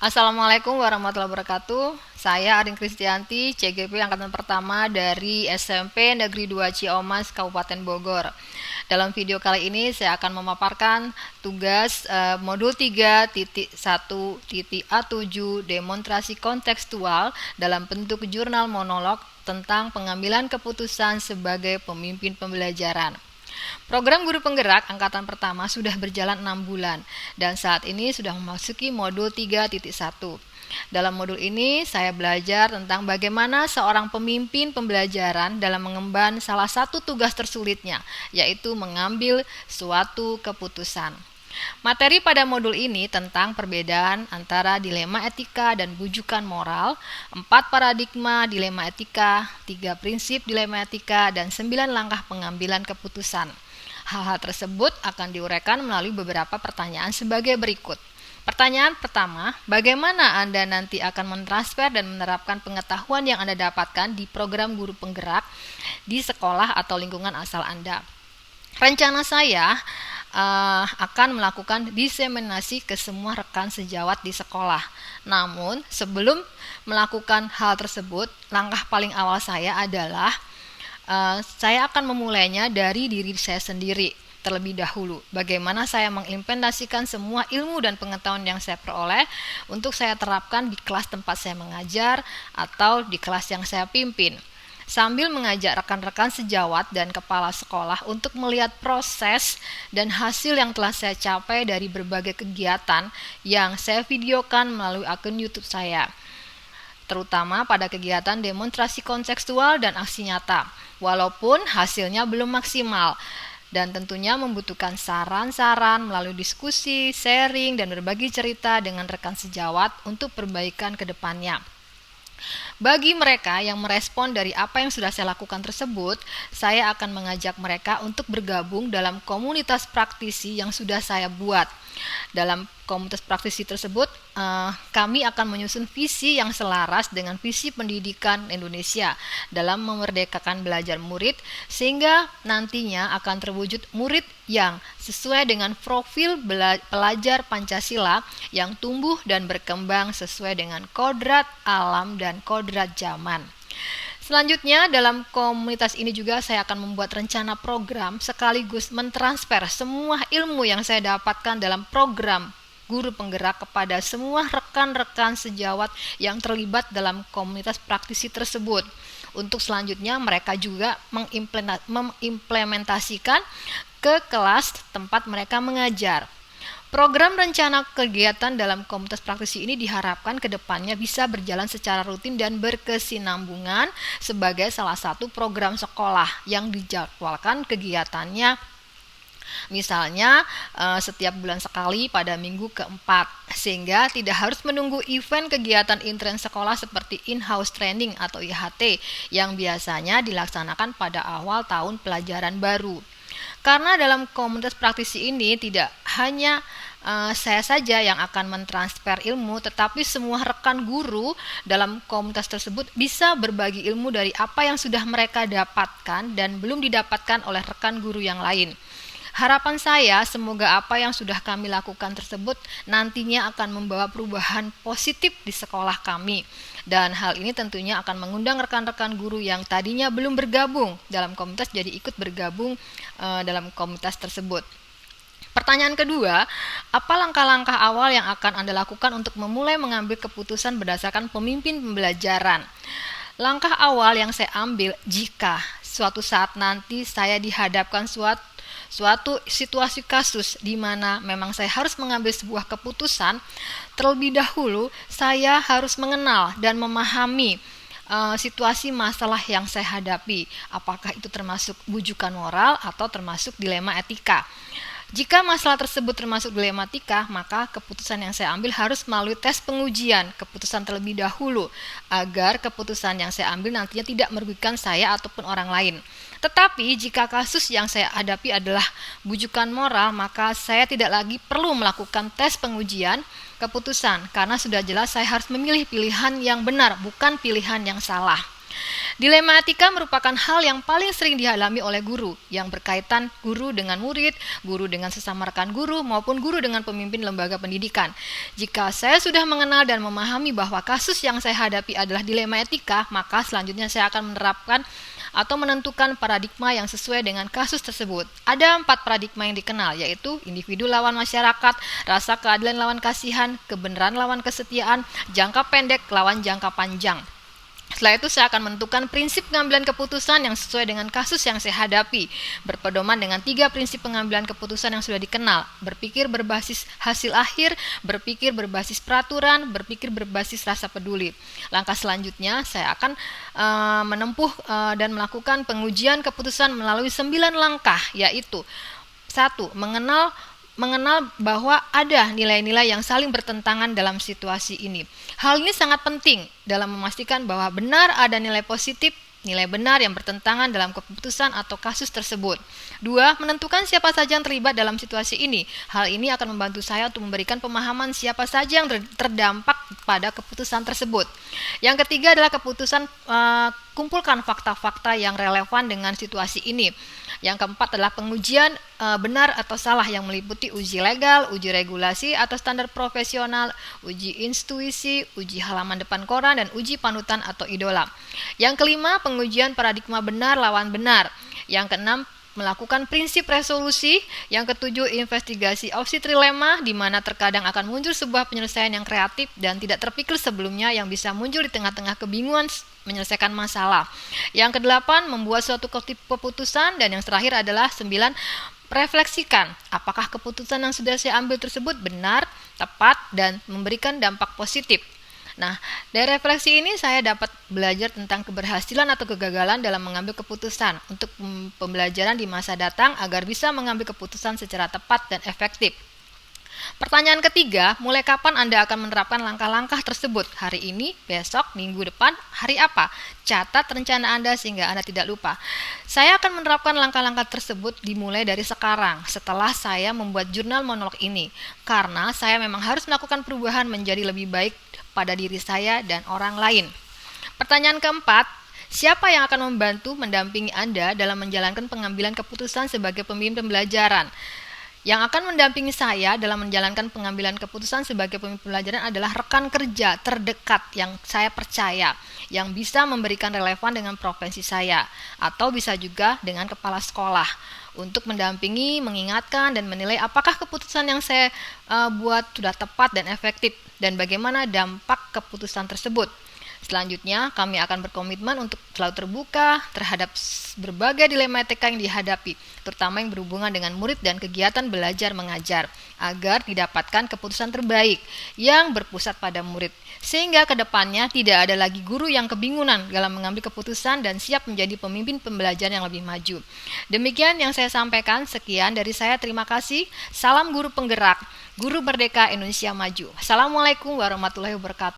Assalamualaikum warahmatullahi wabarakatuh. Saya Arin Kristianti, CGP Angkatan Pertama dari SMP Negeri 2 Ciomas, Kabupaten Bogor. Dalam video kali ini saya akan memaparkan tugas modul 3.1.A7 demonstrasi kontekstual dalam bentuk jurnal monolog tentang pengambilan keputusan sebagai pemimpin pembelajaran. Program Guru Penggerak Angkatan Pertama sudah berjalan 6 bulan dan saat ini sudah memasuki modul 3.1. Dalam modul ini saya belajar tentang bagaimana seorang pemimpin pembelajaran dalam mengemban salah satu tugas tersulitnya, yaitu mengambil suatu keputusan. Materi pada modul ini tentang perbedaan antara dilema etika dan bujukan moral, 4 paradigma dilema etika, 3 prinsip dilema etika, dan 9 langkah pengambilan keputusan. Hal-hal tersebut akan diuraikan melalui beberapa pertanyaan sebagai berikut. Pertanyaan pertama, bagaimana Anda nanti akan mentransfer dan menerapkan pengetahuan yang Anda dapatkan di program Guru Penggerak di sekolah atau lingkungan asal Anda? Rencana saya akan melakukan diseminasi ke semua rekan sejawat di sekolah. Namun, sebelum melakukan hal tersebut, langkah paling awal saya adalah saya akan memulainya dari diri saya sendiri terlebih dahulu. Bagaimana saya mengimplementasikan semua ilmu dan pengetahuan yang saya peroleh untuk saya terapkan di kelas tempat saya mengajar atau di kelas yang saya pimpin, sambil mengajak rekan-rekan sejawat dan kepala sekolah untuk melihat proses dan hasil yang telah saya capai dari berbagai kegiatan yang saya videokan melalui akun YouTube saya, terutama pada kegiatan demonstrasi kontekstual dan aksi nyata, walaupun hasilnya belum maksimal dan tentunya membutuhkan saran-saran melalui diskusi, sharing, dan berbagi cerita dengan rekan sejawat untuk perbaikan ke depannya. Bagi mereka yang merespon dari apa yang sudah saya lakukan tersebut, saya akan mengajak mereka untuk bergabung dalam komunitas praktisi yang sudah saya buat. Dalam komunitas praktisi tersebut, kami akan menyusun visi yang selaras dengan visi pendidikan Indonesia dalam memerdekakan belajar murid, sehingga nantinya akan terwujud murid yang sesuai dengan profil pelajar Pancasila yang tumbuh dan berkembang sesuai dengan kodrat alam dan kodrat zaman. Selanjutnya, dalam komunitas ini juga saya akan membuat rencana program sekaligus mentransfer semua ilmu yang saya dapatkan dalam program Guru Penggerak kepada semua rekan-rekan sejawat yang terlibat dalam komunitas praktisi tersebut. Untuk selanjutnya mereka juga mengimplementasikan ke kelas tempat mereka mengajar. Program rencana kegiatan dalam komunitas praktisi ini diharapkan ke depannya bisa berjalan secara rutin dan berkesinambungan sebagai salah satu program sekolah yang dijadwalkan kegiatannya. Misalnya setiap bulan sekali pada minggu keempat, sehingga tidak harus menunggu event kegiatan intern sekolah seperti in-house training atau IHT yang biasanya dilaksanakan pada awal tahun pelajaran baru. Karena dalam komunitas praktisi ini tidak hanya saya saja yang akan mentransfer ilmu, tetapi semua rekan guru dalam komunitas tersebut bisa berbagi ilmu dari apa yang sudah mereka dapatkan dan belum didapatkan oleh rekan guru yang lain. Harapan saya semoga apa yang sudah kami lakukan tersebut nantinya akan membawa perubahan positif di sekolah kami. Dan hal ini tentunya akan mengundang rekan-rekan guru yang tadinya belum bergabung dalam komunitas jadi ikut bergabung dalam komunitas tersebut. Pertanyaan kedua, apa langkah-langkah awal yang akan Anda lakukan untuk memulai mengambil keputusan berdasarkan pemimpin pembelajaran? Langkah awal yang saya ambil jika suatu saat nanti saya dihadapkan suatu situasi kasus di mana memang saya harus mengambil sebuah keputusan, terlebih dahulu saya harus mengenal dan memahami situasi masalah yang saya hadapi, apakah itu termasuk bujukan moral atau termasuk dilema etika. Jika masalah tersebut termasuk dilematika, maka keputusan yang saya ambil harus melalui tes pengujian keputusan terlebih dahulu, agar keputusan yang saya ambil nantinya tidak merugikan saya ataupun orang lain. Tetapi jika kasus yang saya hadapi adalah bujukan moral, maka saya tidak lagi perlu melakukan tes pengujian keputusan, karena sudah jelas saya harus memilih pilihan yang benar, bukan pilihan yang salah. Dilema etika merupakan hal yang paling sering dialami oleh guru, yang berkaitan guru dengan murid, guru dengan sesama rekan guru, maupun guru dengan pemimpin lembaga pendidikan. Jika saya sudah mengenal dan memahami bahwa kasus yang saya hadapi adalah dilema etika, maka selanjutnya saya akan menerapkan atau menentukan paradigma yang sesuai dengan kasus tersebut. Ada 4 paradigma yang dikenal, yaitu individu lawan masyarakat, rasa keadilan lawan kasihan, kebenaran lawan kesetiaan, jangka pendek lawan jangka panjang. Setelah itu saya akan menentukan prinsip pengambilan keputusan yang sesuai dengan kasus yang saya hadapi, berpedoman dengan 3 prinsip pengambilan keputusan yang sudah dikenal: berpikir berbasis hasil akhir, berpikir berbasis peraturan, berpikir berbasis rasa peduli. Langkah selanjutnya saya akan menempuh dan melakukan pengujian keputusan melalui 9 langkah, yaitu 1. Mengenal bahwa ada nilai-nilai yang saling bertentangan dalam situasi ini. Hal ini sangat penting dalam memastikan bahwa benar ada nilai positif, nilai benar yang bertentangan dalam keputusan atau kasus tersebut. 2. Menentukan siapa saja yang terlibat dalam situasi ini. Hal ini akan membantu saya untuk memberikan pemahaman siapa saja yang terdampak pada keputusan tersebut. Yang ketiga adalah kumpulkan fakta-fakta yang relevan dengan situasi ini. Yang keempat adalah pengujian benar atau salah yang meliputi uji legal, uji regulasi atau standar profesional, uji intuisi, uji halaman depan koran, dan uji panutan atau idola. Yang kelima, pengujian paradigma benar lawan benar. Yang keenam, melakukan prinsip resolusi. Yang ketujuh, investigasi opsi trilema, di mana terkadang akan muncul sebuah penyelesaian yang kreatif dan tidak terpikir sebelumnya yang bisa muncul di tengah-tengah kebingungan menyelesaikan masalah. Yang kedelapan, membuat suatu keputusan. Dan yang terakhir adalah 9, refleksikan apakah keputusan yang sudah saya ambil tersebut benar, tepat, dan memberikan dampak positif. Nah, dari refleksi ini saya dapat belajar tentang keberhasilan atau kegagalan dalam mengambil keputusan untuk pembelajaran di masa datang agar bisa mengambil keputusan secara tepat dan efektif. Pertanyaan ketiga, mulai kapan Anda akan menerapkan langkah-langkah tersebut? Hari ini, besok, minggu depan, hari apa? Catat rencana Anda sehingga Anda tidak lupa. Saya akan menerapkan langkah-langkah tersebut dimulai dari sekarang, setelah saya membuat jurnal monolog ini. Karena saya memang harus melakukan perubahan menjadi lebih baik pada diri saya dan orang lain. Pertanyaan keempat, siapa yang akan membantu mendampingi Anda dalam menjalankan pengambilan keputusan sebagai pemimpin pembelajaran? Yang akan mendampingi saya dalam menjalankan pengambilan keputusan sebagai pemimpin pembelajaran adalah rekan kerja terdekat yang saya percaya, yang bisa memberikan relevan dengan profesi saya, atau bisa juga dengan kepala sekolah, untuk mendampingi, mengingatkan, dan menilai apakah keputusan yang saya buat sudah tepat dan efektif, dan bagaimana dampak keputusan tersebut. Selanjutnya, kami akan berkomitmen untuk selalu terbuka terhadap berbagai dilema etika yang dihadapi, terutama yang berhubungan dengan murid dan kegiatan belajar mengajar, agar didapatkan keputusan terbaik yang berpusat pada murid, sehingga ke depannya tidak ada lagi guru yang kebingungan dalam mengambil keputusan dan siap menjadi pemimpin pembelajaran yang lebih maju. Demikian yang saya sampaikan, sekian dari saya, terima kasih. Salam guru penggerak, guru merdeka Indonesia maju. Assalamualaikum warahmatullahi wabarakatuh.